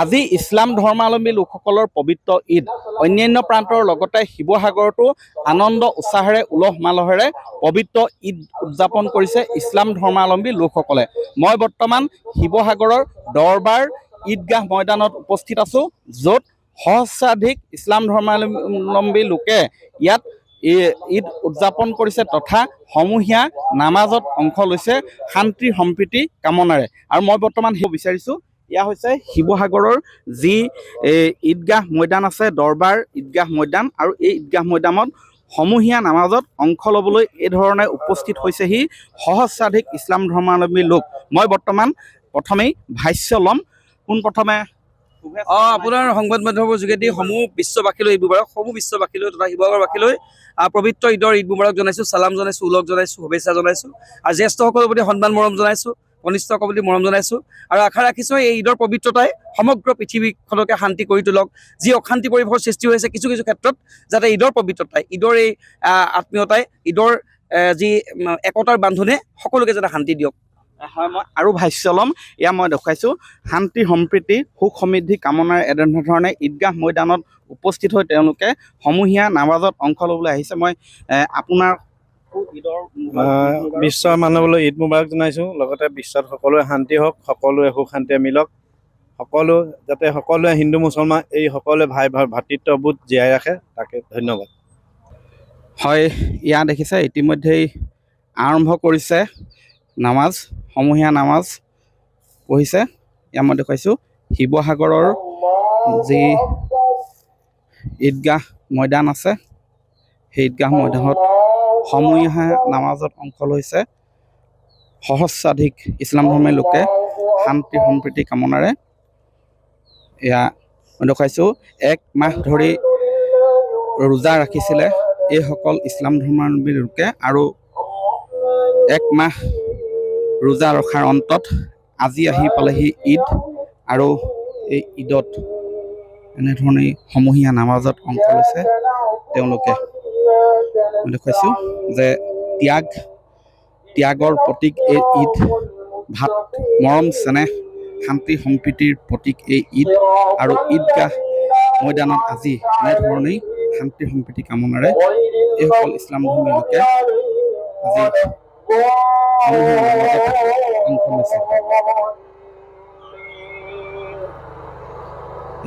আজি ইছলাম ধৰ্মাৱলম্বী লোকসকলৰ পবিত্ৰ ঈদ অন্যান্য প্ৰান্তৰ লগতে শিৱসাগৰতো আনন্দ উৎসাহেৰে উলহ মালহেৰে পবিত্ৰ ঈদ উদযাপন কৰিছে ইছলাম ধৰ্মাৱলম্বী লোকসকলে। মই বৰ্তমান শিৱসাগৰৰ দৰবাৰ ঈদগাহ ময়দানত উপস্থিত আছোঁ, য'ত সহস্ৰাধিক ইছলাম ধৰ্মাৱলম্বী লোকে ইয়াত ঈদ উদযাপন কৰিছে তথা সমূহীয়া নামাজত অংশ লৈছে শান্তি সম্প্ৰীতি কামনাৰে। আৰু মই বৰ্তমান বিচাৰিছোঁ, এয়া হৈছে শিৱসাগৰৰ যি ঈদগাহ ময়দান আছে, দৰবাৰ ঈদগাহ ময়দান, আৰু এই ঈদগাহ ময়দানত সমূহীয়া নামাজত অংশ ল'বলৈ এই ধৰণে উপস্থিত হৈছেহি সহস্ৰাধিক ইছলাম ধৰ্মাৱলম্বী লোক। মই বৰ্তমান প্ৰথমেই ভাষ্য ল'ম। পোনপ্ৰথমে আপোনাৰ সংবাদ মাধ্যমৰ যোগেদি সমূহ বিশ্ববাসীলৈ ঈদ মুবাৰক, সমূহ বিশ্ববাসীলৈ তথা শিৱসাগৰবাসীলৈ পবিত্ৰ ঈদৰ ঈদ মুবাৰক জনাইছোঁ, চালাম জনাইছোঁ, উলগ জনাইছোঁ, শুভেচ্ছা জনাইছোঁ। আৰু জ্যেষ্ঠসকলৰ প্ৰতি সন্মান মৰম জনাইছোঁ, কনিষ্ঠসকলৰ প্ৰতি মৰম জনাইছোঁ। আৰু আশা ৰাখিছোঁ এই ঈদৰ পবিত্ৰতাই সমগ্ৰ পৃথিৱীখনকে শান্তি কৰি তোলক। যি অশান্তি পৰিৱেশৰ সৃষ্টি হৈছে কিছু কিছু ক্ষেত্ৰত, যাতে ঈদৰ পবিত্ৰতাই, ঈদৰ এই আত্মীয়তাই, ঈদৰ যি একতাৰ বান্ধোনে সকলোকে যাতে শান্তি দিয়ক। হয়, মই আৰু ভাষ্য ল'ম। এয়া মই দেখুৱাইছোঁ শান্তি সম্প্ৰীতি সুখ সমৃদ্ধি কামনাৰে এনেধৰণে ঈদগাহ ময়দানত উপস্থিত হৈ তেওঁলোকে সমূহীয়া নামাজত অংশ ল'বলৈ আহিছে। মই আপোনাৰ বিশ্বৰ মানুহলৈ ঈদ মুবাৰক জনাইছোঁ। লগতে বিশ্বত সকলোৱে শান্তি হওক, সকলোৱে সুখ শান্তিৰে মিলক, সকলোৱে হিন্দু মুছলমান এই সকলোৱে ভাতৃত্ববোধ জীয়াই ৰাখে, তাকে ধন্যবাদ। হয়, এয়া দেখিছে ইতিমধ্যেই আৰম্ভ কৰিছে নামাজ, সমূহীয়া নামাজ পঢ়িছে। এয়া মই দেখুৱাইছোঁ শিৱসাগৰৰ যি ঈদগাহ ময়দান আছে, সেই ঈদগাহ ময়দানত সমূহীয়া নামাজত অংশ লৈছে সহস্ৰাধিক ইছলাম ধৰ্মী লোকে শান্তি সম্প্ৰীতি কামনাৰে। এয়া মই দেখুৱাইছোঁ 1 মাহ ধৰি ৰোজা ৰাখিছিলে এইসকল ইছলাম ধৰ্মাৱলম্বী লোকে, আৰু 1 মাহ ৰোজা ৰখাৰ অন্তত আজি আহি পালেহি ঈদ। আৰু এই ঈদত এনেধৰণেই সমূহীয়া নামাজত অংশ লৈছে তেওঁলোকে। মই দেখুৱাইছোঁ যে ত্যাগৰ প্ৰতীক এই ঈদ, ভাত মৰম চেনেহ শান্তি সম্প্ৰীতিৰ প্ৰতীক এই ঈদ। আৰু ঈদগাহ ময়দানত আজি এনেধৰণেই শান্তি সম্প্ৰীতি কামনাৰে এইসকল ইছলাম ধৰ্মী লোকে আজি অংশ লৈছে।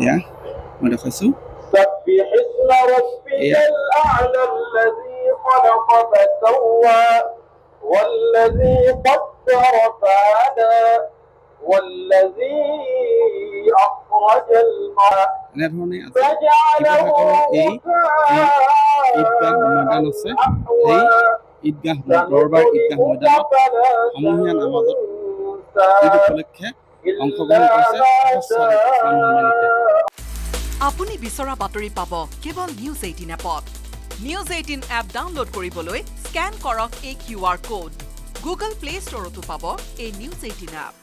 এয়া মই দেখুৱাইছোঁ এনেধৰণে আজি শিৱসাগৰৰ এই ঈদগাহ ময়দান আছে, সেই ঈদগাহ দৰবাৰ ঈদগাহ ময়দানত সমূহীয়া নামাজত ঈদ উপলক্ষে অংশগ্ৰহণ কৰিছে সহস্ৰাধিক ইছলাম ধৰ্মী লোকে। আপুনি বিচৰা বাতৰি পাব কেৱল নিউজ 18 এপত। নিউজ 18 এপ ডাউনলোড কৰিবলৈ স্কেন কৰক এই QR কোড। গুগল প্লে ষ্টৰতো পাব এই নিউজ 18 এপ।